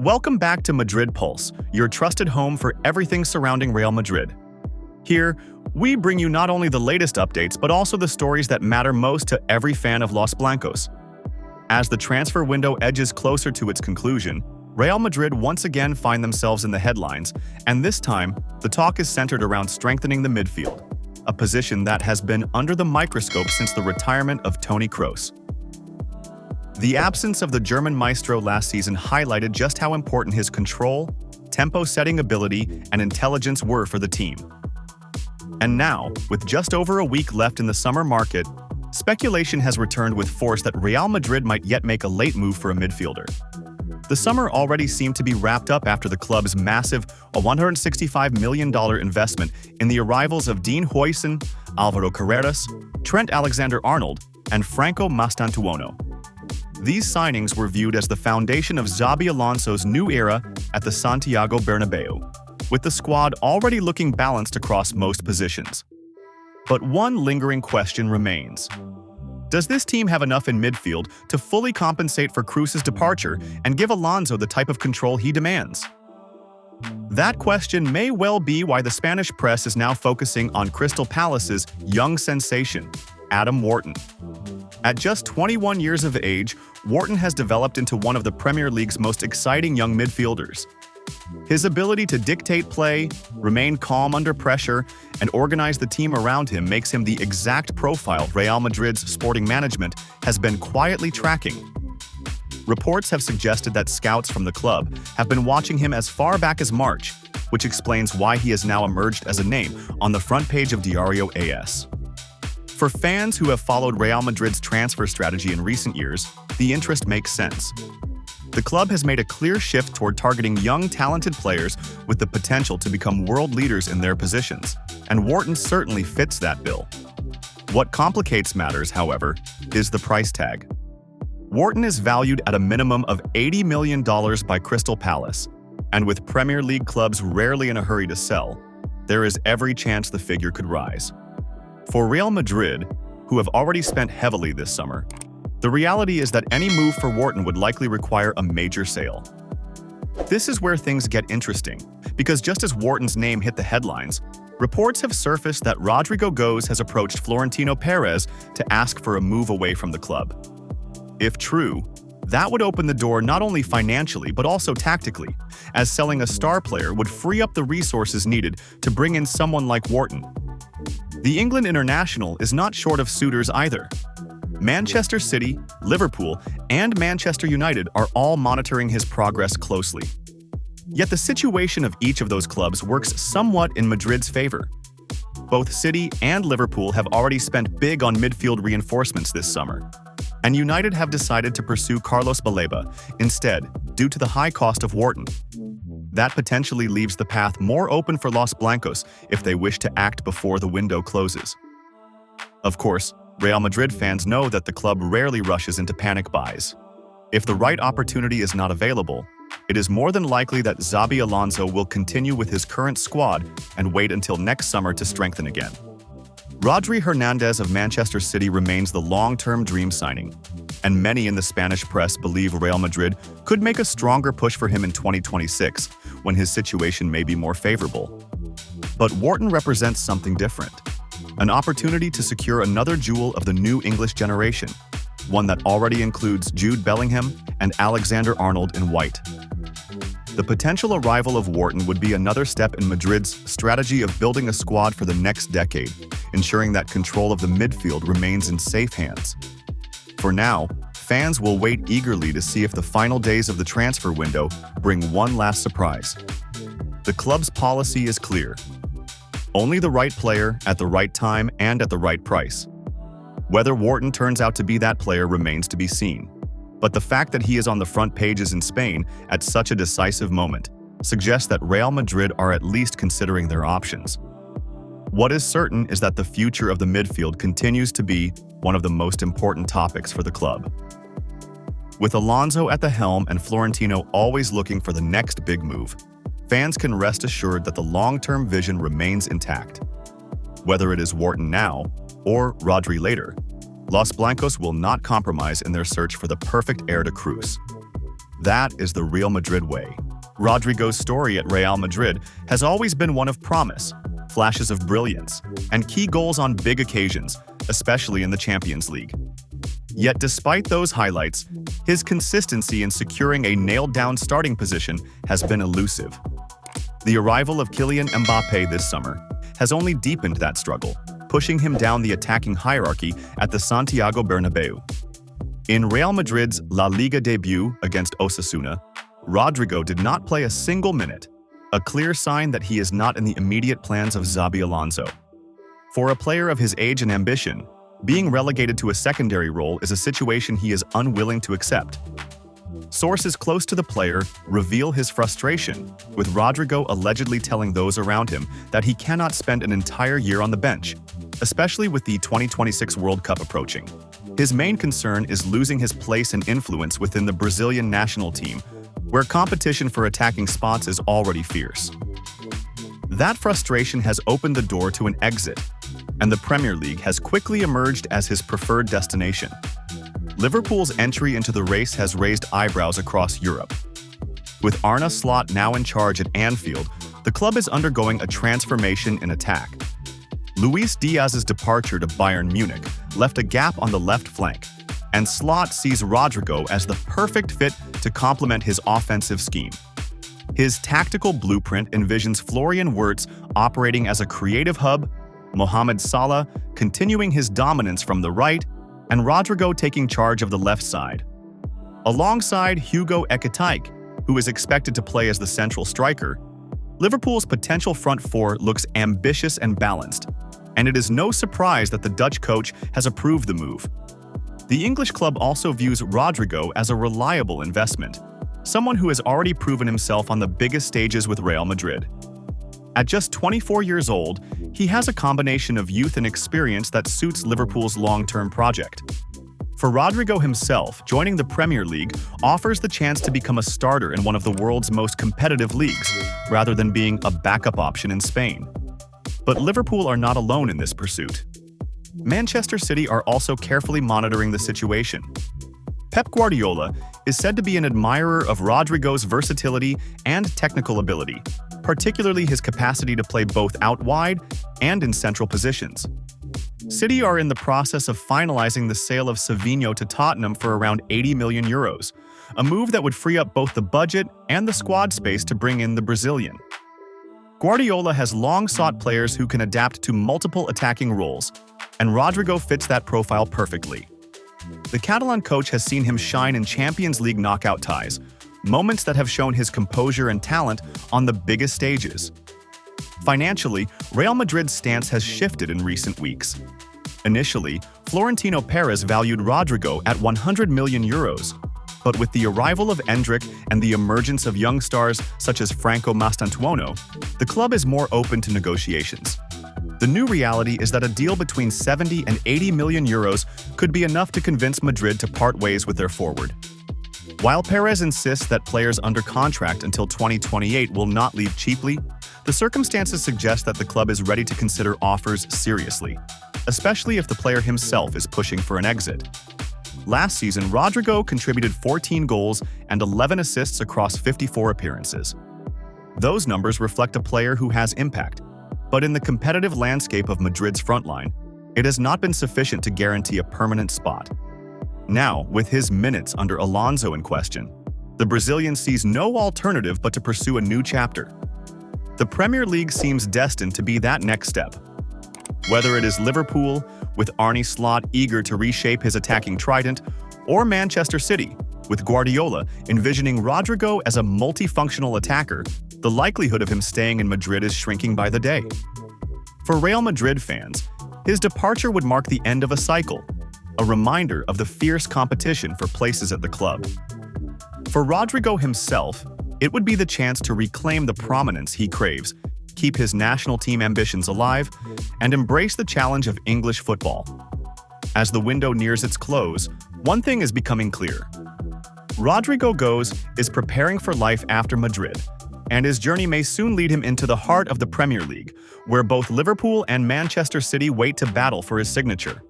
Welcome back to Madrid Pulse, your trusted home for everything surrounding Real Madrid. Here, we bring you not only the latest updates, but also the stories that matter most to every fan of Los Blancos. As the transfer window edges closer to its conclusion, Real Madrid once again find themselves in the headlines, and this time, the talk is centered around strengthening the midfield, a position that has been under the microscope since the retirement of Toni Kroos. The absence of the German maestro last season highlighted just how important his control, tempo-setting ability, and intelligence were for the team. And now, with just over a week left in the summer market, speculation has returned with force that Real Madrid might yet make a late move for a midfielder. The summer already seemed to be wrapped up after the club's massive $165 million investment in the arrivals of Dean Huijsen, Álvaro Carreras, Trent Alexander-Arnold, and Franco Mastantuono. These signings were viewed as the foundation of Xabi Alonso's new era at the Santiago Bernabeu, with the squad already looking balanced across most positions. But one lingering question remains. Does this team have enough in midfield to fully compensate for Kroos's departure and give Alonso the type of control he demands? That question may well be why the Spanish press is now focusing on Crystal Palace's young sensation, Adam Wharton. At just 21 years of age, Wharton has developed into one of the Premier League's most exciting young midfielders. His ability to dictate play, remain calm under pressure, and organize the team around him makes him the exact profile Real Madrid's sporting management has been quietly tracking. Reports have suggested that scouts from the club have been watching him as far back as March, which explains why he has now emerged as a name on the front page of Diario AS. For fans who have followed Real Madrid's transfer strategy in recent years, the interest makes sense. The club has made a clear shift toward targeting young, talented players with the potential to become world leaders in their positions, and Wharton certainly fits that bill. What complicates matters, however, is the price tag. Wharton is valued at a minimum of $80 million by Crystal Palace, and with Premier League clubs rarely in a hurry to sell, there is every chance the figure could rise. For Real Madrid, who have already spent heavily this summer, the reality is that any move for Wharton would likely require a major sale. This is where things get interesting, because just as Wharton's name hit the headlines, reports have surfaced that Rodrygo has approached Florentino Perez to ask for a move away from the club. If true, that would open the door not only financially but also tactically, as selling a star player would free up the resources needed to bring in someone like Wharton. The England international is not short of suitors either. Manchester City, Liverpool, and Manchester United are all monitoring his progress closely. Yet the situation of each of those clubs works somewhat in Madrid's favor. Both City and Liverpool have already spent big on midfield reinforcements this summer, and United have decided to pursue Carlos Baleba instead due to the high cost of Wharton. That potentially leaves the path more open for Los Blancos if they wish to act before the window closes. Of course, Real Madrid fans know that the club rarely rushes into panic buys. If the right opportunity is not available, it is more than likely that Xabi Alonso will continue with his current squad and wait until next summer to strengthen again. Rodri Hernandez of Manchester City remains the long-term dream signing, and many in the Spanish press believe Real Madrid could make a stronger push for him in 2026, when his situation may be more favorable. But Wharton represents something different. An opportunity to secure another jewel of the new English generation, one that already includes Jude Bellingham and Alexander-Arnold in white. The potential arrival of Wharton would be another step in Madrid's strategy of building a squad for the next decade, ensuring that control of the midfield remains in safe hands. For now, fans will wait eagerly to see if the final days of the transfer window bring one last surprise. The club's policy is clear. Only the right player at the right time and at the right price. Whether Wharton turns out to be that player remains to be seen. But the fact that he is on the front pages in Spain at such a decisive moment suggests that Real Madrid are at least considering their options. What is certain is that the future of the midfield continues to be one of the most important topics for the club. With Alonso at the helm and Florentino always looking for the next big move, fans can rest assured that the long-term vision remains intact. Whether it is Wharton now or Rodri later, Los Blancos will not compromise in their search for the perfect heir to Kroos. That is the Real Madrid way. Rodrygo's story at Real Madrid has always been one of promise, flashes of brilliance, and key goals on big occasions, especially in the Champions League. Yet despite those highlights, his consistency in securing a nailed-down starting position has been elusive. The arrival of Kylian Mbappé this summer has only deepened that struggle, pushing him down the attacking hierarchy at the Santiago Bernabeu. In Real Madrid's La Liga debut against Osasuna, Rodrygo did not play a single minute, a clear sign that he is not in the immediate plans of Xabi Alonso. For a player of his age and ambition, being relegated to a secondary role is a situation he is unwilling to accept. Sources close to the player reveal his frustration, with Rodrygo allegedly telling those around him that he cannot spend an entire year on the bench, especially with the 2026 World Cup approaching. His main concern is losing his place and influence within the Brazilian national team, where competition for attacking spots is already fierce. That frustration has opened the door to an exit, and the Premier League has quickly emerged as his preferred destination. Liverpool's entry into the race has raised eyebrows across Europe. With Arne Slot now in charge at Anfield, the club is undergoing a transformation in attack. Luis Diaz's departure to Bayern Munich left a gap on the left flank, and Slot sees Rodrygo as the perfect fit to complement his offensive scheme. His tactical blueprint envisions Florian Wirtz operating as a creative hub, Mohamed Salah continuing his dominance from the right, and Rodrygo taking charge of the left side. Alongside Hugo Ekitike, who is expected to play as the central striker, Liverpool's potential front four looks ambitious and balanced, and it is no surprise that the Dutch coach has approved the move. The English club also views Rodrygo as a reliable investment, someone who has already proven himself on the biggest stages with Real Madrid. At just 24 years old, he has a combination of youth and experience that suits Liverpool's long-term project. For Rodrygo himself, joining the Premier League offers the chance to become a starter in one of the world's most competitive leagues, rather than being a backup option in Spain. But Liverpool are not alone in this pursuit. Manchester City are also carefully monitoring the situation. Pep Guardiola is said to be an admirer of Rodrygo's versatility and technical ability, particularly his capacity to play both out wide and in central positions. City are in the process of finalizing the sale of Savinho to Tottenham for around €80 million, a move that would free up both the budget and the squad space to bring in the Brazilian. Guardiola has long sought players who can adapt to multiple attacking roles, and Rodrygo fits that profile perfectly. The Catalan coach has seen him shine in Champions League knockout ties, moments that have shown his composure and talent on the biggest stages. Financially, Real Madrid's stance has shifted in recent weeks. Initially, Florentino Perez valued Rodrygo at €100 million, but with the arrival of Endrick and the emergence of young stars such as Franco Mastantuono, the club is more open to negotiations. The new reality is that a deal between €70 and €80 million could be enough to convince Madrid to part ways with their forward. While Perez insists that players under contract until 2028 will not leave cheaply, the circumstances suggest that the club is ready to consider offers seriously, especially if the player himself is pushing for an exit. Last season, Rodrygo contributed 14 goals and 11 assists across 54 appearances. Those numbers reflect a player who has impact, but in the competitive landscape of Madrid's frontline, it has not been sufficient to guarantee a permanent spot. Now, with his minutes under Alonso in question, the Brazilian sees no alternative but to pursue a new chapter. The Premier League seems destined to be that next step. Whether it is Liverpool, with Arne Slot eager to reshape his attacking trident, or Manchester City, with Guardiola envisioning Rodrygo as a multifunctional attacker, the likelihood of him staying in Madrid is shrinking by the day. For Real Madrid fans, his departure would mark the end of a cycle, a reminder of the fierce competition for places at the club. For Rodrygo himself, it would be the chance to reclaim the prominence he craves, keep his national team ambitions alive, and embrace the challenge of English football. As the window nears its close, one thing is becoming clear. Rodrygo Goes is preparing for life after Madrid, and his journey may soon lead him into the heart of the Premier League, where both Liverpool and Manchester City wait to battle for his signature.